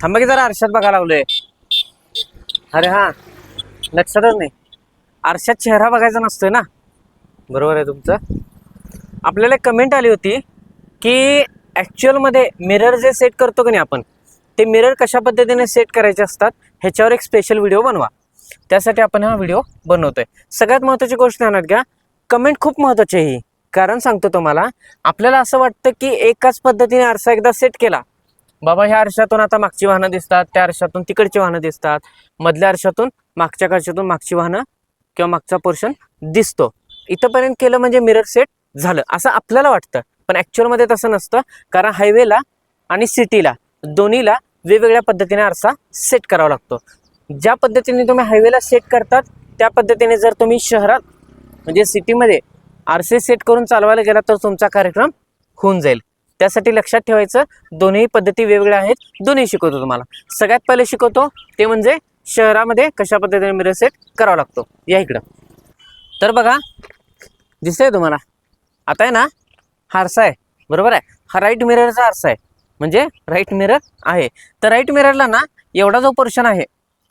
थांबा की जरा आरशात बघा लागलोय. अरे हा, लक्षातच नाही. आरशात चेहरा बघायचा नसतोय ना. बरोबर आहे तुमचं. आपल्याला कमेंट आली होती की ॲक्च्युअलमध्ये मिरर जे सेट करतो की नाही आपण, ते मिरर कशा पद्धतीने सेट करायचे असतात ह्याच्यावर एक स्पेशल व्हिडिओ बनवा. त्यासाठी आपण हा व्हिडिओ बनवतोय. सगळ्यात महत्त्वाची गोष्ट ध्यानात घ्या, कमेंट खूप महत्त्वाची आहे ही. कारण सांगतो तुम्हाला, आपल्याला असं वाटतं की एकाच पद्धतीने आरसा एकदा सेट केला, बाबा ह्या आरशातून आता मागची वाहनं दिसतात, त्या आरशातून तिकडची वाहनं दिसतात, मधल्या आरशातून मागच्या आरशातून मागची वाहनं किंवा मागचा पोर्शन दिसतो, इथंपर्यंत केलं म्हणजे मिरर सेट झालं असं आपल्याला वाटतं. पण ॲक्च्युअलमध्ये तसं नसतं. कारण हायवेला आणि सिटीला दोन्हीला वेगवेगळ्या पद्धतीने आरसा सेट करावा लागतो. ज्या पद्धतीने तुम्ही हायवेला सेट करतात त्या पद्धतीने जर तुम्ही शहरात म्हणजे सिटीमध्ये आरसे सेट करून चालवायला गेला तर तुमचा कार्यक्रम होऊन जाईल. त्यासाठी लक्षात ठेवायचं, दोन्ही पद्धती वेगवेगळ्या आहेत. दोन्ही शिकवतो तुम्हाला. सगळ्यात पहिले शिकवतो ते म्हणजे शहरामध्ये कशा पद्धतीने मिरर सेट करावा लागतो. या इकडं तर बघा, दिसतंय तुम्हाला आता आहे ना, हा आरसा आहे बरोबर आहे. हा राईट मिररचा आरसा आहे, म्हणजे राईट मिरर आहे. तर राईट मिररला ना एवढा जो पोर्शन आहे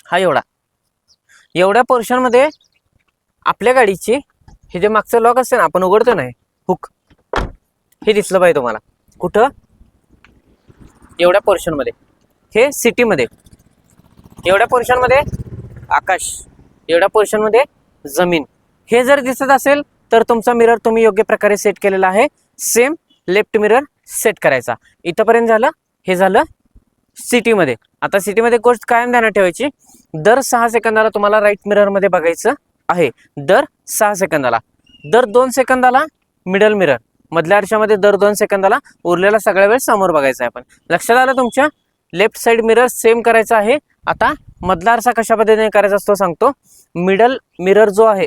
हा एवढ्या पोर्शनमध्ये आपल्या गाडीची हे जे मागचं लॉक असते ना, आपण उघडतो ना हुक, हे दिसलं पाहिजे तुम्हाला. कुठं? एवढ्या पोर्शनमध्ये. हे सिटीमध्ये. एवढ्या पोर्शनमध्ये आकाश, एवढ्या पोर्शनमध्ये जमीन. हे जर दिसत असेल तर तुमचा मिरर तुम्ही योग्य प्रकारे सेट केलेला आहे. सेम लेफ्ट मिरर सेट करायचा. इथंपर्यंत झालं. हे झालं सिटीमध्ये. आता सिटीमध्ये गोष्ट कायम ध्यानात ठेवायची, दर 6 सेकंदाला तुम्हाला राईट मिररमध्ये बघायचं आहे. दर 6 सेकंदाला. दर 2 सेकंदाला मिडल मिरर, मधल्या आरशामध्ये दर 2 सेकंदाला. उरलेला सगळ्या वेळ समोर बघायचा आहे. आपण लक्षात आलं तुमच्या. लेफ्ट साईड मिरर सेम करायचा आहे. आता मधला आरसा कशा पद्धतीने करायचा असतो सांगतो. मिडल मिरर जो आहे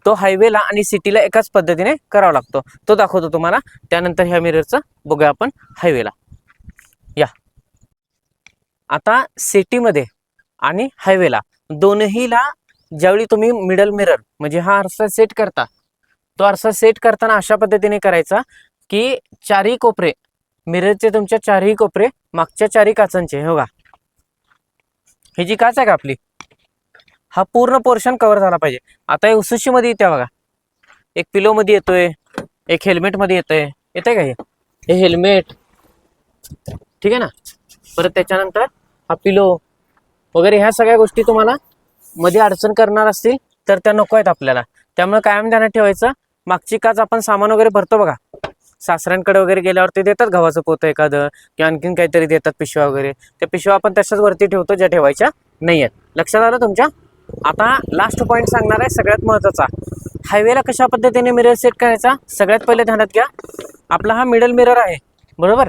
तो हायवेला आणि सिटीला एकाच पद्धतीने करावा लागतो, तो दाखवतो तुम्हाला. त्यानंतर ह्या मिररचं बघूया आपण हायवेला. या आता सिटीमध्ये आणि हायवेला दोन्हीला ज्यावेळी तुम्ही मिडल मिरर म्हणजे हा आरसा सेट करता, तो आरसा सेट करताना अशा पद्धतीने करायचा की चारही कोपरे मिररचे, तुमच्या चारही कोपरे मागच्या चारही काचांचे, हो का, ही जी काच आहे का आपली, हा पूर्ण पोर्शन कव्हर झाला पाहिजे. आता हे उसूशीमध्ये येते बघा, एक पिलोमध्ये येतोय, एक हेल्मेटमध्ये येतंय का, हे हेल्मेट, ठीक आहे ना. परत त्याच्यानंतर हा पिलो वगैरे, ह्या सगळ्या गोष्टी तुम्हाला मध्ये अडचण करणार असतील तर त्या नको आहेत आपल्याला. त्यामुळे कायम ध्यानात ठेवायचं, मागची काच आपण सामान वगैरे भरतो बघा, सासऱ्यांकडे वगैरे गेल्यावर ते देतात गव्हाचं पोतं एखादं किंवा आणखीन काहीतरी देतात पिशव्या वगैरे, त्या पिशव्या आपण तशाच वरती ठेवतो ज्या ठेवायच्या नाही आहेत. लक्षात आलं तुमच्या. आता लास्ट पॉईंट सांगणार आहे, सगळ्यात महत्त्वाचा. हायवेला कशा पद्धतीने मिरर सेट करायचा. सगळ्यात पहिले ध्यानात घ्या, आपला हा मिडल मिरर आहे बरोबर,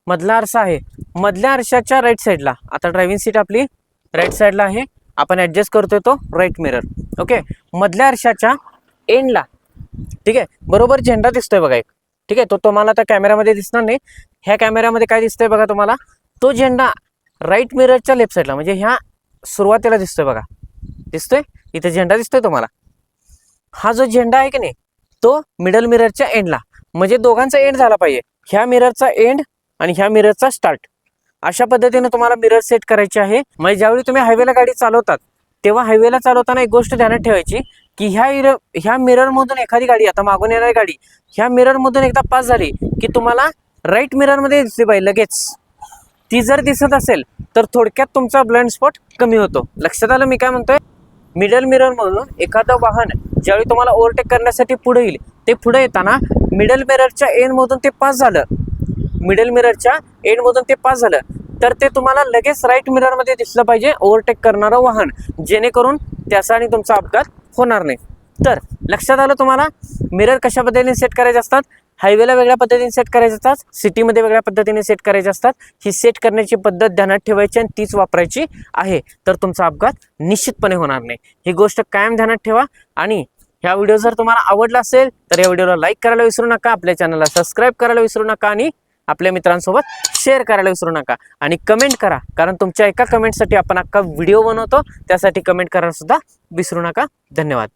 मधला आरसा आहे. मधल्या आरशाच्या राईट साईडला, आता ड्रायव्हिंग सीट आपली राईट साईडला आहे, आपण ॲडजस्ट करतोय तो राईट मिरर. ओके, मधल्या आरशाच्या एंडला, ठीक आहे, बरोबर झेंडा दिसतोय बघा एक, ठीक आहे. तो तुम्हाला आता कॅमेऱ्यामध्ये दिसणार नाही. ह्या कॅमेऱ्यामध्ये काय दिसतंय बघा तुम्हाला, तो झेंडा राईट मिररच्या लेफ्ट साईडला म्हणजे ह्या सुरुवातीला दिसतोय बघा, दिसतोय इथे झेंडा दिसतोय तुम्हाला. हा जो झेंडा आहे की नाही तो मिडल मिररच्या एंडला, म्हणजे दोघांचा एंड झाला पाहिजे. ह्या मिररचा एंड आणि ह्या मिररचा स्टार्ट, अशा पद्धतीने तुम्हाला मिरर सेट करायची आहे. म्हणजे ज्यावेळी तुम्ही हायवेला गाडी चालवतात तेव्हा हायवेला चालवताना एक गोष्ट ध्यानात ठेवायची की ह्या मिररमधून एखादी गाडी, आता मागून येणारी गाडी ह्या मिररमधून एकदा पास झाली की तुम्हाला राईट मिररमध्ये दिसली पाहिजे लगेच. ती जर दिसत असेल तर थोडक्यात तुमचा ब्लाइंड स्पॉट कमी होतो. लक्षात आलं मी काय म्हणतोय. मिडल मिररमधून एखादं वाहन ज्यावेळी तुम्हाला ओव्हरटेक करण्यासाठी पुढे येईल, ते पुढे येताना मिडल मिररच्या एंडमधून ते पास झालं, मिडल मिररच्या एंडमधून ते पास झालं तर ते तुम्हाला लगेच राईट मिररमध्ये दिसलं पाहिजे ओव्हरटेक करणारं वाहन, जेणेकरून त्याचा आणि तुमचा अपघात होणार नाही. तर लक्षात आलं तुम्हाला. मिरर कशा पद्धतीने सेट करायचे असतात. हायवेला वेगळ्या पद्धतीने सेट करायचे असतात, सिटीमध्ये वेगळ्या पद्धतीने सेट करायचे असतात. ही सेट करण्याची पद्धत ध्यानात ठेवायची आणि तीच वापरायची आहे, तर तुमचा अपघात निश्चितपणे होणार नाही. ही गोष्ट कायम ध्यानात ठेवा. आणि ह्या व्हिडिओ जर तुम्हाला आवडला असेल तर या व्हिडिओला लाईक करायला विसरू नका, आपल्या चॅनलला सबस्क्राईब करायला विसरू नका आणि आपल्या मित्रांसोबत शेअर करायला विसरू नका. आणि कमेंट करा, कारण तुमच्या एका कमेंटसाठी आपण अख्खा व्हिडिओ बनवतो, त्यासाठी कमेंट करायला सुद्धा विसरू नका. धन्यवाद.